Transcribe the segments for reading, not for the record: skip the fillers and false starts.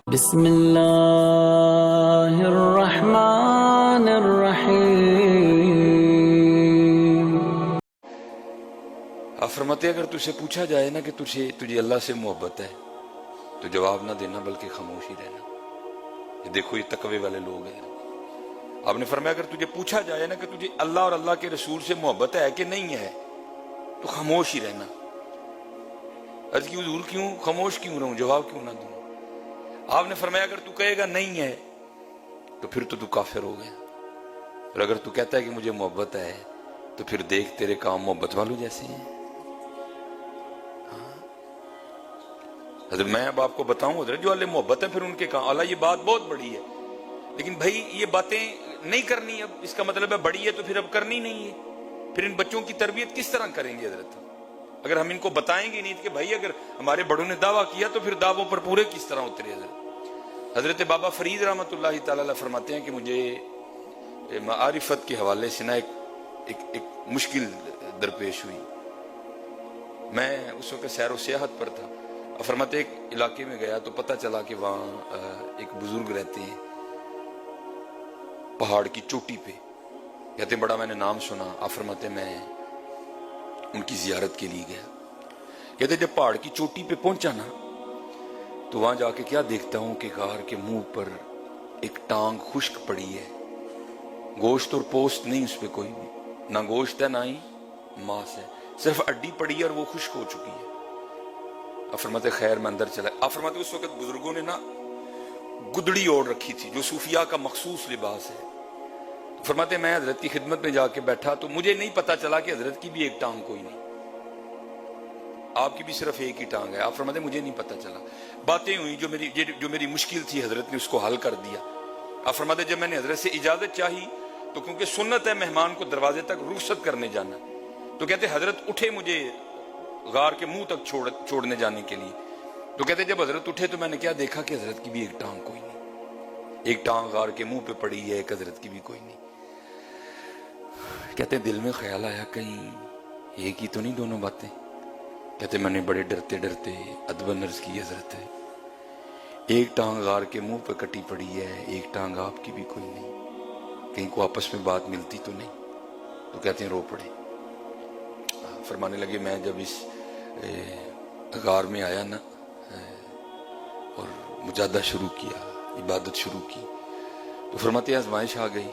بسم اللہ الرحمن الرحیم۔ آپ فرماتے ہیں اگر تجھ سے پوچھا جائے نا کہ تجھے اللہ سے محبت ہے تو جواب نہ دینا بلکہ خاموش ہی رہنا۔ یہ دیکھو یہ تقوی والے لوگ ہیں۔ آپ نے فرمایا اگر تجھے پوچھا جائے نا کہ تجھے اللہ اور اللہ کے رسول سے محبت ہے کہ نہیں ہے تو خاموش ہی رہنا۔ عرض کی حضور کیوں خاموش کیوں رہوں، جواب کیوں نہ دوں؟ آپ نے فرمایا اگر تو کہے گا نہیں ہے تو پھر تو کافر ہو گیا، اور اگر تو کہتا ہے کہ مجھے محبت ہے تو پھر دیکھ تیرے کام محبت والوں جیسے ہیں۔ حضرت میں اب آپ کو بتاؤں حضرت جو اللہ محبت ہے پھر ان کے کام اللہ، یہ بات بہت بڑی ہے لیکن بھائی یہ باتیں نہیں کرنی، اب اس کا مطلب ہے بڑی ہے تو پھر اب کرنی نہیں ہے، پھر ان بچوں کی تربیت کس طرح کریں گے حضرت؟ اگر ہم ان کو بتائیں گے نہیں کہ بھائی اگر ہمارے بڑوں نے دعویٰ کیا تو پھر دعووں پر پورے کس طرح اترے؟ حضرت بابا فرید رحمۃ اللہ تعالی علیہ فرماتے ہیں کہ مجھے معرفت کے حوالے سے نا ایک مشکل درپیش ہوئی۔ میں اس وقت سیر و سیاحت پر تھا، فرماتے ایک علاقے میں گیا تو پتہ چلا کہ وہاں ایک بزرگ رہتے ہیں پہاڑ کی چوٹی پہ، کہتے ہیں بڑا میں نے نام سنا۔ آپ فرماتے میں ان کی زیارت کے لیے گیا، کہتے جب پہاڑ کی چوٹی پہ پہنچا نا تو وہاں جا کے کیا دیکھتا ہوں کہ غار کے منہ پر ایک ٹانگ خشک پڑی ہے، گوشت اور پوست نہیں اس پہ کوئی بھی، نہ گوشت ہے نہ ہی ماس ہے، صرف اڈی پڑی ہے اور وہ خشک ہو چکی ہے۔ آپ فرماتے خیر میں اندر چلا۔ آپ فرماتے اس وقت بزرگوں نے نا گدڑی اوڑھ رکھی تھی جو صوفیاء کا مخصوص لباس ہے۔ فرماتے میں حضرت کی خدمت میں جا کے بیٹھا تو مجھے نہیں پتا چلا کہ حضرت کی بھی ایک ٹانگ کوئی نہیں، آپ کی بھی صرف ایک ہی ٹانگ ہے۔ آپ فرماتے مجھے نہیں پتا چلا، باتیں ہوئی جو میری مشکل تھی حضرت نے اس کو حل کر دیا۔ آپ فرماتے جب میں نے حضرت سے اجازت چاہی تو کیونکہ سنت ہے مہمان کو دروازے تک رخصت کرنے جانا، تو کہتے حضرت اٹھے مجھے غار کے منہ تک چھوڑنے جانے کے لیے، تو کہتے جب حضرت اٹھے تو میں نے کیا دیکھا کہ حضرت کی بھی ایک ٹانگ کوئی نہیں، ایک ٹانگ غار کے منہ پہ پڑی ہے، ایک حضرت کی بھی کوئی نہیں۔ کہتے دل میں خیال آیا کہیں ایک ہی تو نہیں دونوں باتیں؟ کہتے میں نے بڑے ڈرتے ڈرتے ادباً عرض کی حضرت ہے ایک ٹانگ غار کے منہ پہ کٹی پڑی ہے، ایک ٹانگ آپ کی بھی کوئی نہیں، کہیں کو آپس میں بات ملتی تو نہیں؟ تو کہتے ہیں رو پڑے۔ فرمانے لگے میں جب اس غار میں آیا نا اور مجاہدہ شروع کیا، عبادت شروع کی، تو فرماتے ہیں آزمائش آ گئی۔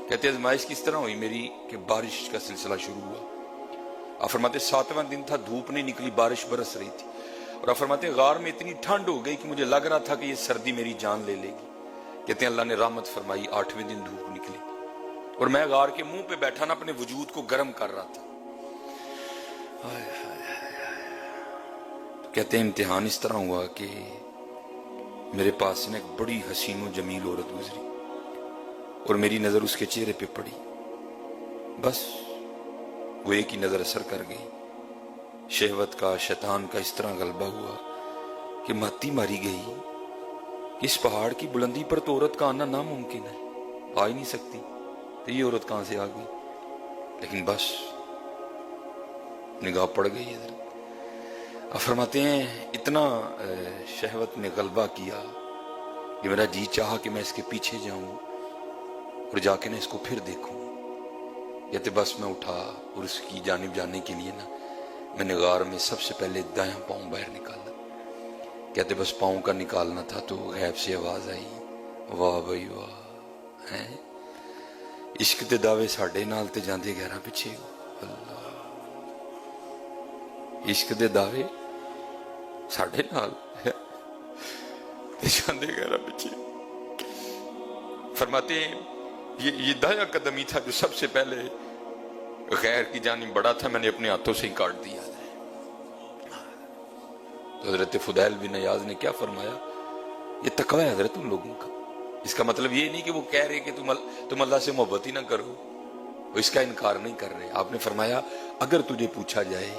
کہتے آزمائش کس طرح ہوئی میری کہ بارش کا سلسلہ شروع ہوا۔ آپ فرماتے 7واں دن تھا، دھوپ نہیں نکلی، بارش برس رہی تھی، اور آپ فرماتے غار میں اتنی ٹھنڈ ہو گئی کہ مجھے لگ رہا تھا کہ یہ سردی میری جان لے لے گی۔ کہتے ہیں اللہ نے رحمت فرمائی، 8ویں دن دھوپ نکلی اور میں غار کے منہ پہ بیٹھا نا اپنے وجود کو گرم کر رہا تھا۔ کہتے ہیں امتحان اس طرح ہوا کہ میرے پاس سے ایک بڑی حسین و جمیل عورت گزری اور میری نظر اس کے چہرے پہ پڑی، بس وہ ایک ہی نظر اثر کر گئی۔ شہوت کا شیطان کا اس طرح غلبہ ہوا کہ ماتی ماری گئی کہ اس پہاڑ کی بلندی پر تو عورت کا آنا ناممکن ہے، آ ہی نہیں سکتی، تو یہ عورت کہاں سے آ گئی؟ لیکن بس نگاہ پڑ گئی حضرت۔ آپ فرماتے ہیں اتنا شہوت نے غلبہ کیا کہ میرا جی چاہا کہ میں اس کے پیچھے جاؤں اور جا کے نا اس کو پھر دیکھوں۔ کہتے بس میں اٹھا اور اس کی جانب جانے کے لیے نا میں نے غار میں سب سے پہلے دایاں پاؤں باہر نکالا۔ کہتے بس پاؤں کا نکالنا تھا تو غیب سے آواز آئی، واہ بھائی واہ، ہیں عشق دے دعوے ساڈے نال تے جاندے گہرا پیچھے ہو۔ اللہ، عشق دے دعوے ساڈے نال تے جاندے گہرا پیچھے۔ فرماتے ہیں یہ دایاں قدم ہی تھا جو سب سے پہلے غیر کی جانب بڑا تھا، میں نے اپنے ہاتھوں سے ہی کاٹ دیا۔ تو حضرت فضیل بن عیاض نے کیا فرمایا، یہ تقوی ہے حضرت ان لوگوں کا۔ اس کا مطلب یہ نہیں کہ وہ کہہ رہے کہ تم اللہ سے محبت ہی نہ کرو، وہ اس کا انکار نہیں کر رہے۔ آپ نے فرمایا اگر تجھے پوچھا جائے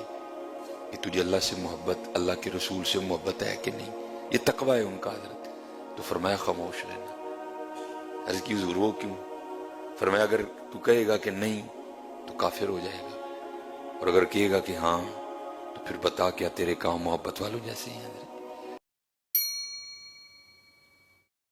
کہ تجھے اللہ سے محبت، اللہ کے رسول سے محبت ہے کہ نہیں، یہ تقوی ہے ان کا حضرت، تو فرمایا خاموش رہنا۔ عرض کی حضور وہ کیوں؟ فرمایا اگر تو کہے گا کہ نہیں تو کافر ہو جائے گا، اور اگر کہے گا کہ ہاں تو پھر بتا کیا تیرے کام محبت والوں جیسے ہیں حضرت۔